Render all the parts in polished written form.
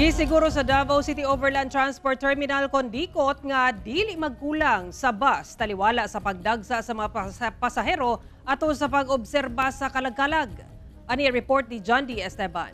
Gisiguro sa Davao City Overland Transport Terminal kondikot nga dili magkulang sa bus taliwala sa pagdagsa sa mga pasahero ato sa pag-obserba sa kalagkalag. Ani report ni John D. Esteban.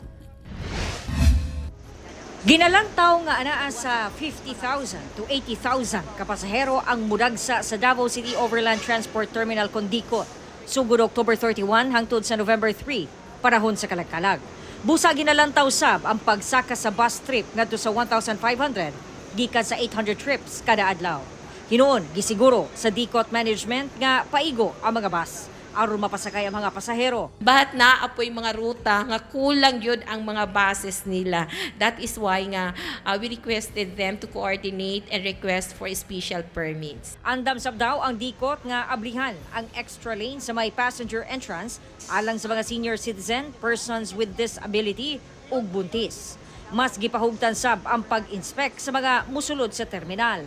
Ginalantaw nga anaa sa 50,000 to 80,000 kapasahero ang mudagsa sa Davao City Overland Transport Terminal kondikot sugod October 31 hangtod sa November 3 panahon sa kalagkalag. Busa ginalantaw sab ang pagsaka sa bus trip ngadto sa 1,500 gikan sa 800 trips kada adlaw. Hinuon gisiguro sa DCOT management nga paigo ang mga bus aron mapasakay ang mga pasahero. Bahat na apoy mga ruta nga kulang yun ang mga buses nila. That is why nga we requested them to coordinate and request for special permits. Andam sab daw ang DCOT nga ablihan ang extra lane sa may passenger entrance alang sa mga senior citizen, persons with disability ug buntis. Mas gipahugtan sab ang pag-inspect sa mga musulod sa terminal.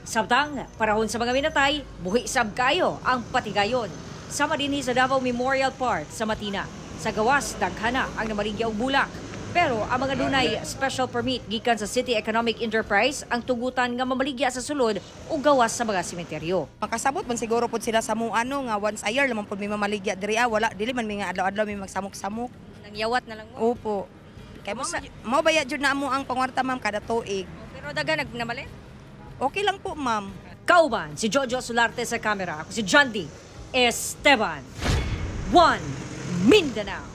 Sabtang parahon sa mga minatay, buhi sab kayo ang patigayon. Sama dinhi sa Davao Memorial Park sa Matina. Sa gawas, daghana ang namaligya og bulak. Pero ang mga dunay special permit gikan sa City Economic Enterprise ang tugutan nga mamaligya sa sulod o gawas sa mga sementeryo. Makasabot man siguro pod sila sa mong nga once a year lamang pod may mamaligya diri wala dili man mi nga adlaw-adlaw may magsamok-samok. Nangyawat na lang mo. Opo. Kay mo bayad jud na mo ang pangwarta ma'am kada tuig. Pero daga nagnamali. Okay lang po ma'am. Kauban si Jojo Solarte sa kamera. Ako si John D. Esteban. One Mindanao.